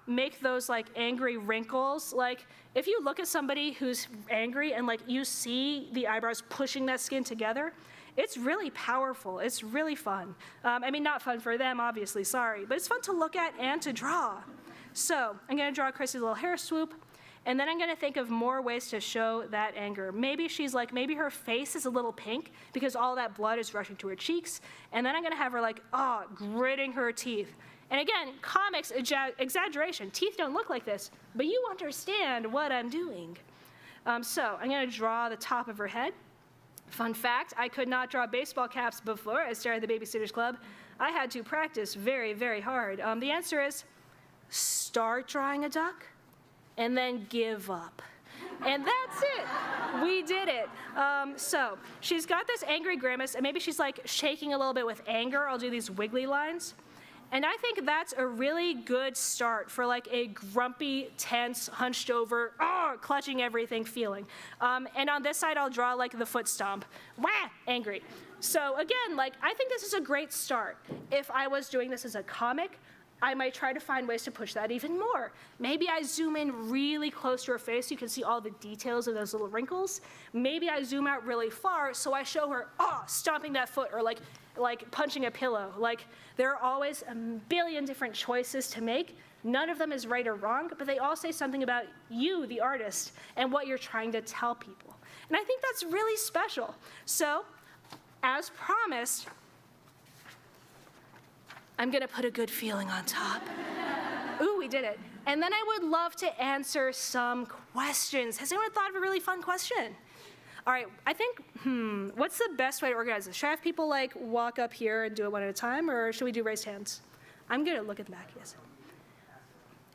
S1: make those like angry wrinkles. Like if you look at somebody who's angry and like you see the eyebrows pushing that skin together, it's really powerful. It's really fun. I mean, not fun for them, obviously, sorry, but it's fun to look at and to draw. So I'm gonna draw Chrissy's little hair swoop, and then I'm gonna think of more ways to show that anger. Maybe she's like, maybe her face is a little pink because all that blood is rushing to her cheeks, and then I'm gonna have her like, gritting her teeth. And again, comics, exaggeration. Teeth don't look like this, but you understand what I'm doing. So I'm gonna draw the top of her head. Fun fact, I could not draw baseball caps before I started the Babysitters Club. I had to practice very, very hard. The answer is start drawing a duck and then give up. And that's it. We did it. So she's got this angry grimace, and maybe she's like shaking a little bit with anger. I'll do these wiggly lines. And I think that's a really good start for like a grumpy, tense, hunched over, clutching everything feeling. And on this side, I'll draw like the foot stomp. Wah, angry. So again, like I think this is a great start. If I was doing this as a comic, I might try to find ways to push that even more. Maybe I zoom in really close to her face so you can see all the details of those little wrinkles. Maybe I zoom out really far so I show her, stomping that foot, or like punching a pillow. Like there are always a billion different choices to make. None of them is right or wrong, but they all say something about you, the artist, and what you're trying to tell people. And I think that's really special. So, as promised, I'm gonna put a good feeling on top. Ooh, we did it. And then I would love to answer some questions. Has anyone thought of a really fun question? All right, I think, what's the best way to organize this? Should I have people like walk up here and do it one at a time, or should we do raised hands? I'm gonna look at the back, yes.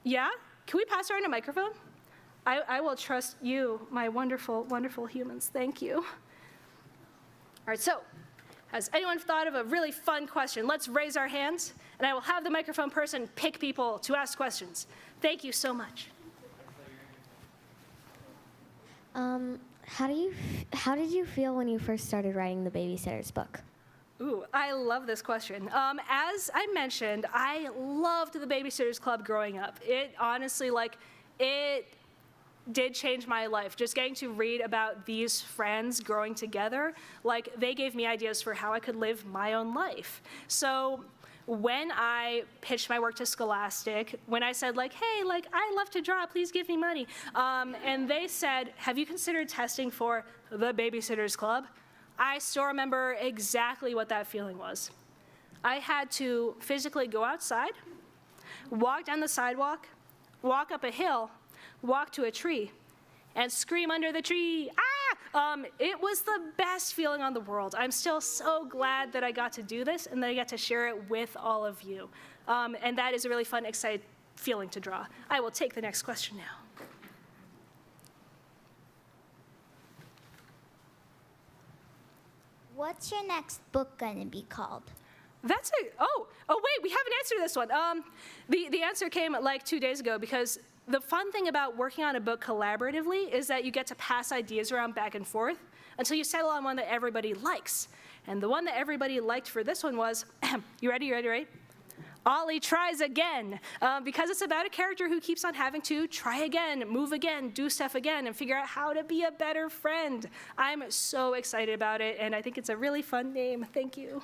S1: Yeah? Can we pass around a microphone? I will trust you, my wonderful, wonderful humans. Thank you. All right, so has anyone thought of a really fun question? Let's raise our hands, and I will have the microphone person pick people to ask questions. Thank you so much.
S3: How did you feel when you first started writing the Babysitter's book?
S1: Ooh, I love this question. As I mentioned, I loved the Babysitters Club growing up. It honestly, it did change my life. Just getting to read about these friends growing together, they gave me ideas for how I could live my own life. So when I pitched my work to Scholastic, when I said hey, I love to draw, please give me money. And they said, have you considered testing for the Babysitters Club? I still remember exactly what that feeling was. I had to physically go outside, walk down the sidewalk, walk up a hill, walk to a tree, and scream under the tree, ah! It was the best feeling on the world. I'm still so glad that I got to do this and that I get to share it with all of you. And that is a really fun, exciting feeling to draw. I will take the next question now.
S3: What's your next book gonna be called?
S1: Oh wait, we haven't answered this one. The answer came 2 days ago because the fun thing about working on a book collaboratively is that you get to pass ideas around back and forth until you settle on one that everybody likes. And the one that everybody liked for this one was, you ready? Ollie Tries Again, because it's about a character who keeps on having to try again, move again, do stuff again, and figure out how to be a better friend. I'm so excited about it, and I think it's a really fun name. Thank you.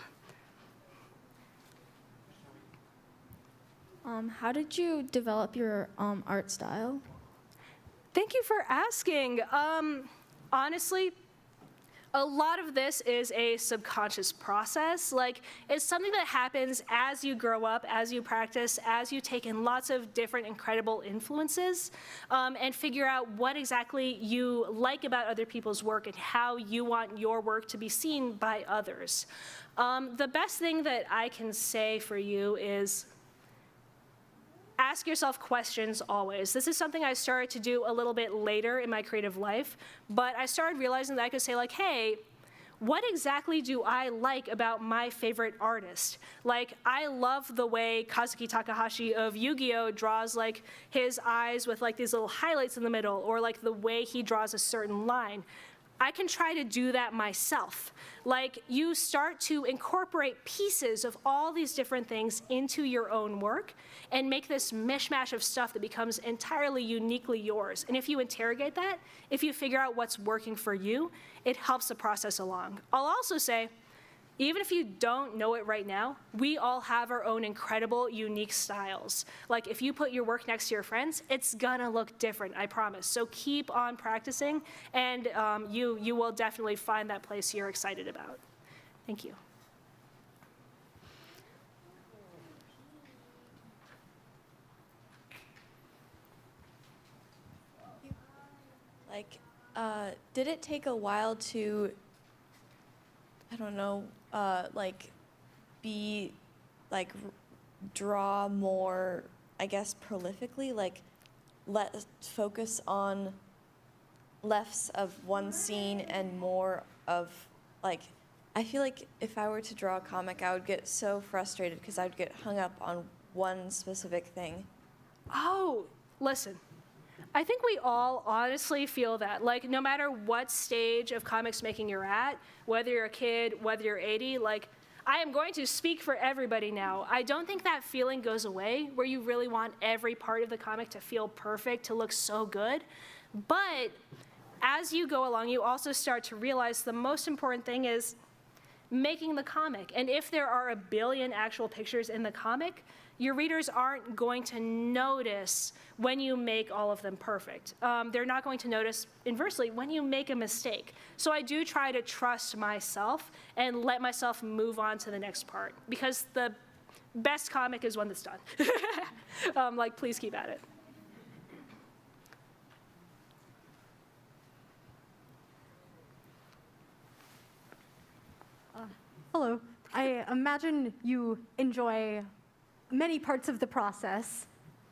S4: How did you develop your art style?
S1: Thank you for asking. Honestly, a lot of this is a subconscious process. It's something that happens as you grow up, as you practice, as you take in lots of different incredible influences, and figure out what exactly you like about other people's work and how you want your work to be seen by others. The best thing that I can say for you is ask yourself questions always. This is something I started to do a little bit later in my creative life, but I started realizing that I could say hey, what exactly do I like about my favorite artist? I love the way Kazuki Takahashi of Yu-Gi-Oh! Draws his eyes with these little highlights in the middle, or the way he draws a certain line. I can try to do that myself. You start to incorporate pieces of all these different things into your own work and make this mishmash of stuff that becomes entirely uniquely yours. And if you interrogate that, if you figure out what's working for you, it helps the process along. I'll also say, even if you don't know it right now, we all have our own incredible, unique styles. If you put your work next to your friends, it's gonna look different, I promise. So keep on practicing, and you will definitely find that place you're excited about. Thank you.
S4: Did it take a while to, I don't know, draw more, I guess, prolifically? Let's focus on less of one scene and more of, I feel like if I were to draw a comic, I would get so frustrated because I would get hung up on one specific thing.
S1: Oh, listen. I think we all honestly feel that. No matter what stage of comics making you're at, whether you're a kid, whether you're 80, I am going to speak for everybody now. I don't think that feeling goes away where you really want every part of the comic to feel perfect, to look so good. But as you go along, you also start to realize the most important thing is making the comic. And if there are a billion actual pictures in the comic, your readers aren't going to notice when you make all of them perfect. They're not going to notice, inversely, when you make a mistake. So I do try to trust myself and let myself move on to the next part, because the best comic is one that's done. Please keep at it.
S5: Hello. I imagine you enjoy many parts of the process,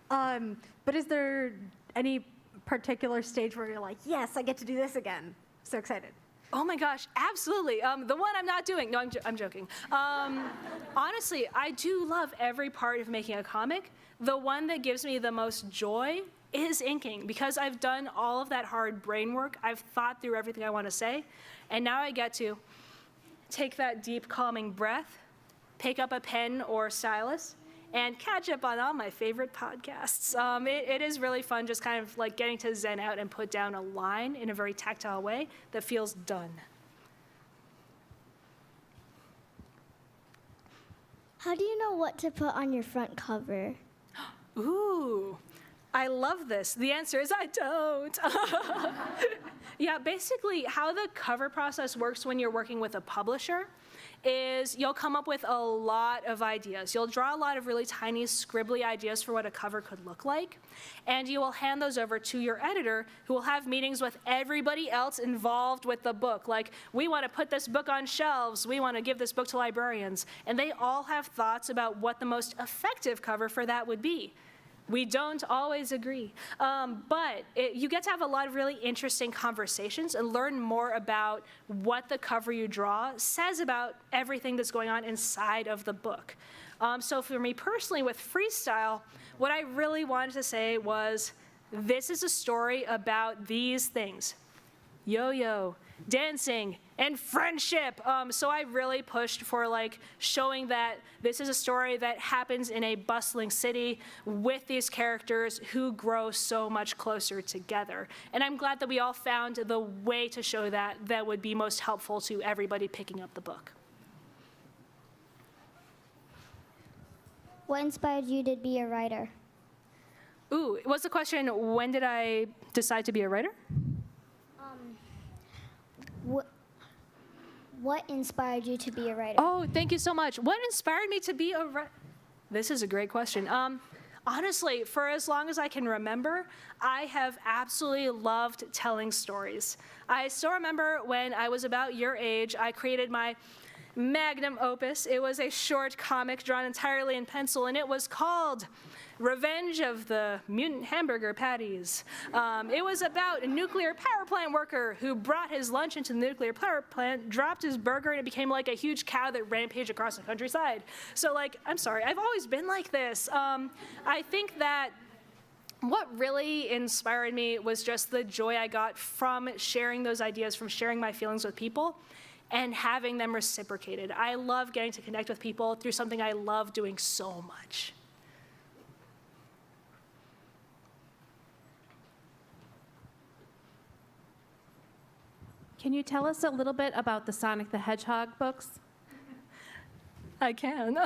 S5: but is there any particular stage where you're like, yes, I get to do this again? So excited.
S1: Oh my gosh, absolutely. The one I'm not doing. No, I'm joking. Honestly, I do love every part of making a comic. The one that gives me the most joy is inking, because I've done all of that hard brain work. I've thought through everything I want to say, and now I get to take that deep, calming breath, pick up a pen or stylus, and catch up on all my favorite podcasts. It is really fun just kind of like getting to zen out and put down a line in a very tactile way that feels done.
S3: How do you know what to put on your front cover?
S1: Ooh, I love this. The answer is I don't. Yeah, basically how the cover process works when you're working with a publisher is you'll come up with a lot of ideas. You'll draw a lot of really tiny scribbly ideas for what a cover could look like, and you will hand those over to your editor, who will have meetings with everybody else involved with the book. Like, we want to put this book on shelves, we want to give this book to librarians, and they all have thoughts about what the most effective cover for that would be. We don't always agree, but you get to have a lot of really interesting conversations and learn more about what the cover you draw says about everything that's going on inside of the book. So for me personally with freestyle, what I really wanted to say was, this is a story about these things: yo-yo, dancing, and friendship. So I really pushed for like showing that this is a story that happens in a bustling city with these characters who grow so much closer together. And I'm glad that we all found the way to show that that would be most helpful to everybody picking up the book.
S3: What inspired you to be a writer?
S1: Ooh, was the question, when did I decide to be a writer?
S3: What inspired you to be a writer?
S1: Oh, thank you so much. What inspired me to be a writer? This is a great question. Honestly, for as long as I can remember, I have absolutely loved telling stories. I still remember when I was about your age, I created my magnum opus. It was a short comic drawn entirely in pencil, and it was called Revenge of the Mutant Hamburger Patties. It was about a nuclear power plant worker who brought his lunch into the nuclear power plant, dropped his burger, and it became like a huge cow that rampaged across the countryside. So like, I'm sorry, I've always been like this. I think that what really inspired me was just the joy I got from sharing those ideas, from sharing my feelings with people, and having them reciprocated. I love getting to connect with people through something I love doing so much.
S2: Can you tell us a little bit about the Sonic the Hedgehog books?
S1: I can.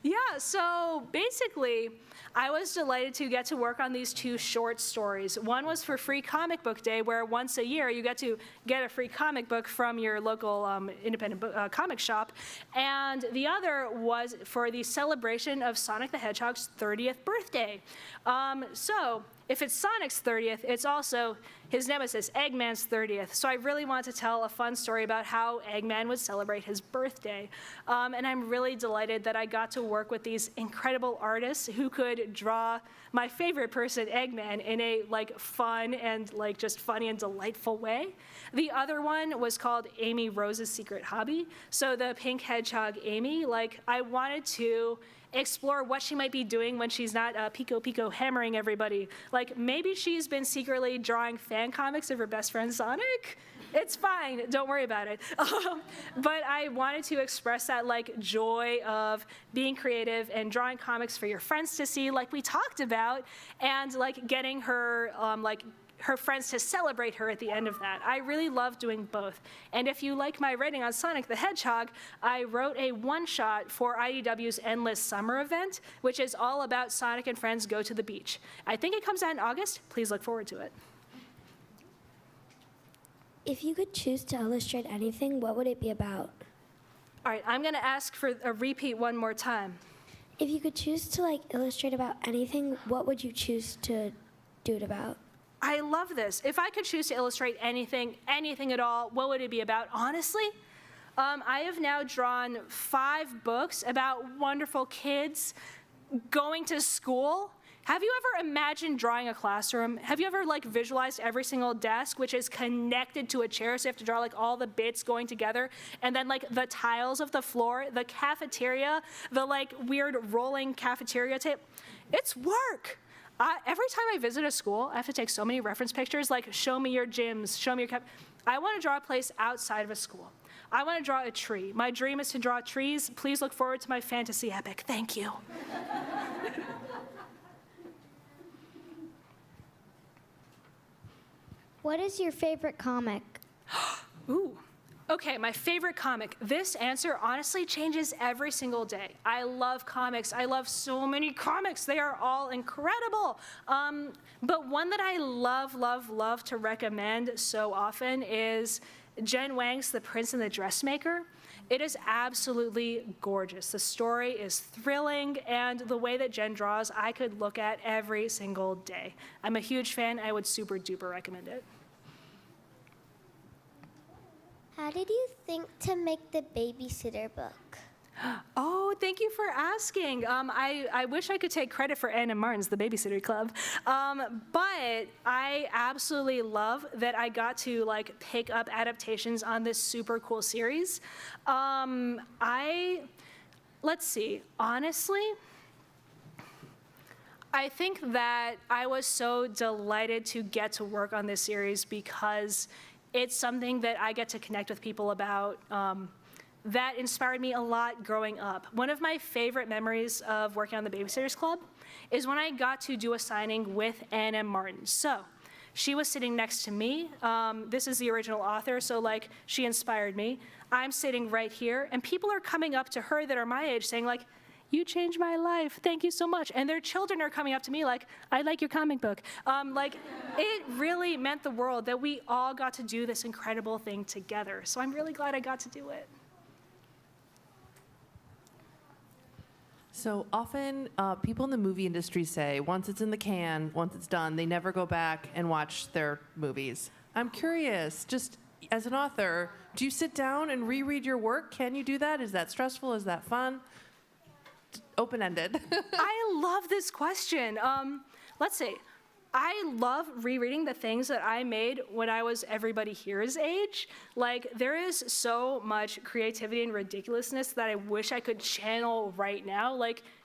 S1: Yeah, so basically, I was delighted to get to work on these two short stories. One was for Free Comic Book Day, where once a year you get to get a free comic book from your local independent comic shop. And the other was for the celebration of Sonic the Hedgehog's 30th birthday. So if it's Sonic's 30th, it's also his nemesis, Eggman's 30th. So I really want to tell a fun story about how Eggman would celebrate his birthday. And I'm really delighted that I got to work with these incredible artists who could draw my favorite person, Eggman, in a like fun and like just funny and delightful way. The other one was called Amy Rose's Secret Hobby. So the pink hedgehog Amy, like I wanted to explore what she might be doing when she's not pico hammering everybody. Like maybe she's been secretly drawing fan comics of her best friend Sonic. It's fine, don't worry about it. But I wanted to express that like joy of being creative and drawing comics for your friends to see, like we talked about, and like getting her her friends to celebrate her at the end of that. I really love doing both. And if you like my writing on Sonic the Hedgehog, I wrote a one-shot for IDW's Endless Summer event, which is all about Sonic and friends go to the beach. I think it comes out in August. Please look forward to it.
S6: If you could choose to illustrate anything, what would it be about?
S1: All right, I'm gonna ask for a repeat one more time.
S6: If you could choose to like illustrate about anything, what would you choose to do it about?
S1: I love this. If I could choose to illustrate anything at all, what would it be about? Honestly, I have now drawn 5 books about wonderful kids going to school. Have you ever imagined drawing a classroom? Have you ever like visualized every single desk, which is connected to a chair, so you have to draw like all the bits going together, and then like the tiles of the floor, the cafeteria, the like weird rolling cafeteria tape? It's work. Every time I visit a school, I have to take so many reference pictures, like show me your gyms, show me your I want to draw a place outside of a school. I want to draw a tree. My dream is to draw trees. Please look forward to my fantasy epic. Thank you.
S3: What is your favorite comic?
S1: Ooh. Okay, my favorite comic. This answer honestly changes every single day. I love comics. I love so many comics. They are all incredible. But one that I love to recommend so often is Jen Wang's The Prince and the Dressmaker. It is absolutely gorgeous. The story is thrilling, and the way that Jen draws, I could look at every single day. I'm a huge fan. I would super duper recommend it.
S3: How did you think to make the babysitter book?
S1: Oh, thank you for asking. I wish I could take credit for Anna Martin's The Babysitter Club, but I absolutely love that I got to pick up adaptations on this super cool series. Let's see, honestly, I think that I was so delighted to get to work on this series because it's something that I get to connect with people about. That inspired me a lot growing up. One of my favorite memories of working on the Babysitters Club is when I got to do a signing with Anna Martin. So she was sitting next to me. This is the original author, so she inspired me. I'm sitting right here, and people are coming up to her that are my age saying you changed my life, thank you so much. And their children are coming up to me I like your comic book. It really meant the world that we all got to do this incredible thing together. So I'm really glad I got to do it.
S7: So often, people in the movie industry say once it's in the can, once it's done, they never go back and watch their movies. I'm curious, just as an author, do you sit down and reread your work? Can you do that? Is that stressful? Is that fun? Open-ended.
S1: I love this question. Let's see. I love rereading the things that I made when I was everybody here's age. There is so much creativity and ridiculousness that I wish I could channel right now.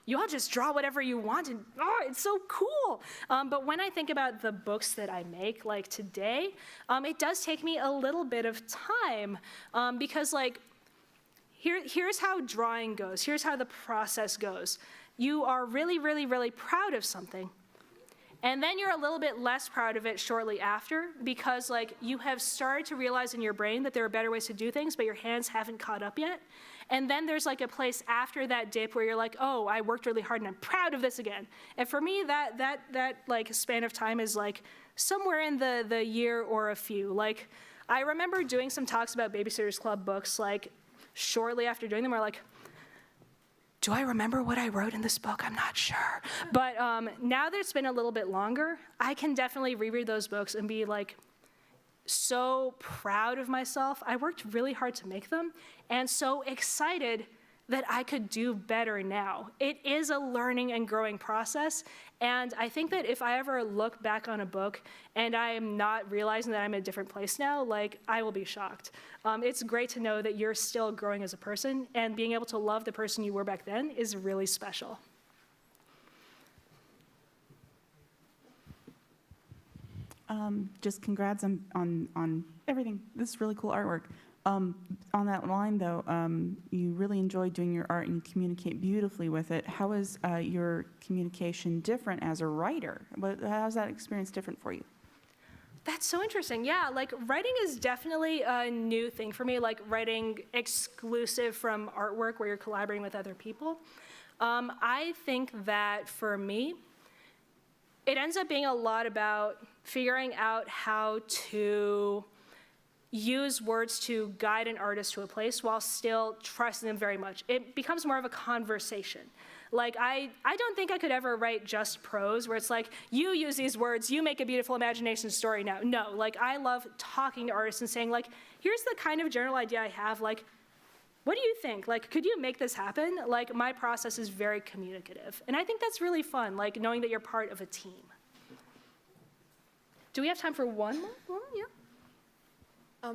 S1: You all just draw whatever you want, and it's so cool. But when I think about the books that I make, today, it does take me a little bit of time because, here's how drawing goes. Here's how the process goes. You are really proud of something. And then you're a little bit less proud of it shortly after because you have started to realize in your brain that there are better ways to do things, but your hands haven't caught up yet. And then there's a place after that dip where you're oh, I worked really hard and I'm proud of this again. And for me, that span of time is somewhere in the year or a few. I remember doing some talks about Babysitters Club books shortly after doing them, we're do I remember what I wrote in this book? I'm not sure. But now that it's been a little bit longer, I can definitely reread those books and be so proud of myself. I worked really hard to make them and so excited that I could do better now. It is a learning and growing process, and I think that if I ever look back on a book and I am not realizing that I'm in a different place now, I will be shocked. It's great to know that you're still growing as a person, and being able to love the person you were back then is really special.
S8: Just congrats on everything. This is really cool artwork. On that line, though, you really enjoy doing your art and you communicate beautifully with it. How is your communication different as a writer? How's that experience different for you?
S1: That's so interesting. Yeah, writing is definitely a new thing for me, writing exclusive from artwork where you're collaborating with other people. I think that for me, it ends up being a lot about figuring out how to use words to guide an artist to a place while still trusting them very much. It becomes more of a conversation. I don't think I could ever write just prose where it's you use these words, you make a beautiful imagination story now. No, I love talking to artists and saying here's the kind of general idea I have, what do you think? Could you make this happen? My process is very communicative. And I think that's really fun, knowing that you're part of a team. Do we have time for one more? Yeah.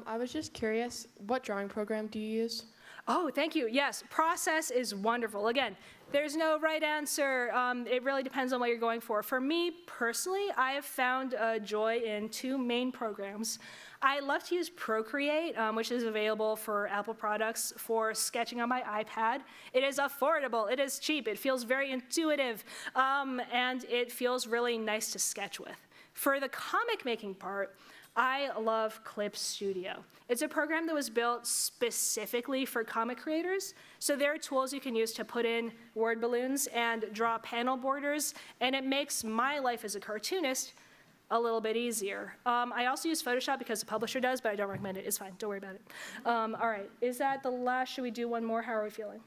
S2: I was just curious, what drawing program do you use?
S1: Oh, thank you. Yes, process is wonderful. Again, there's no right answer. It really depends on what you're going for. For me personally, I have found joy in 2 main programs. I love to use Procreate, which is available for Apple products for sketching on my iPad. It is affordable, it is cheap, it feels very intuitive, and it feels really nice to sketch with. For the comic making part, I love Clip Studio. It's a program that was built specifically for comic creators. So there are tools you can use to put in word balloons and draw panel borders, and it makes my life as a cartoonist a little bit easier. I also use Photoshop because the publisher does, but I don't recommend it. It's fine, don't worry about it. All right, is that the last? Should we do one more? How are we feeling?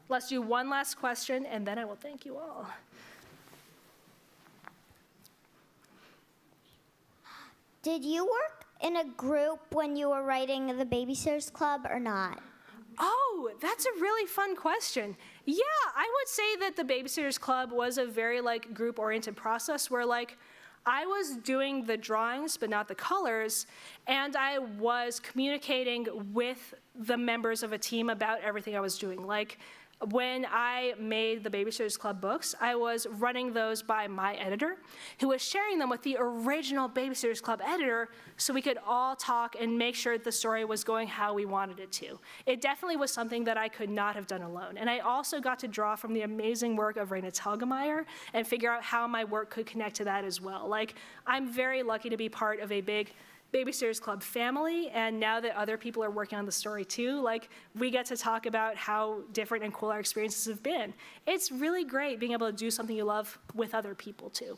S1: Let's do one last question, and then I will thank you all.
S3: Did you work in a group when you were writing the Babysitters Club or not?
S1: Oh, that's a really fun question. Yeah, I would say that the Babysitters Club was a very group-oriented process where I was doing the drawings but not the colors, and I was communicating with the members of a team about everything I was doing. When I made the Babysitters Club books, I was running those by my editor, who was sharing them with the original Babysitters Club editor so we could all talk and make sure the story was going how we wanted it to. It definitely was something that I could not have done alone. And I also got to draw from the amazing work of Raina Telgemeier and figure out how my work could connect to that as well. I'm very lucky to be part of a big Babysitters Club family, and now that other people are working on the story too, we get to talk about how different and cool our experiences have been. It's really great being able to do something you love with other people too.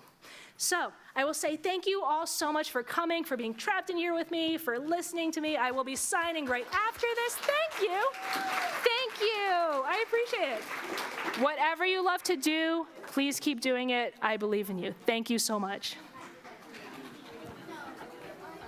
S1: So I will say thank you all so much for coming, for being trapped in here with me, for listening to me. I will be signing right after this. Thank you. Thank you. I appreciate it. Whatever you love to do, please keep doing it. I believe in you. Thank you so much.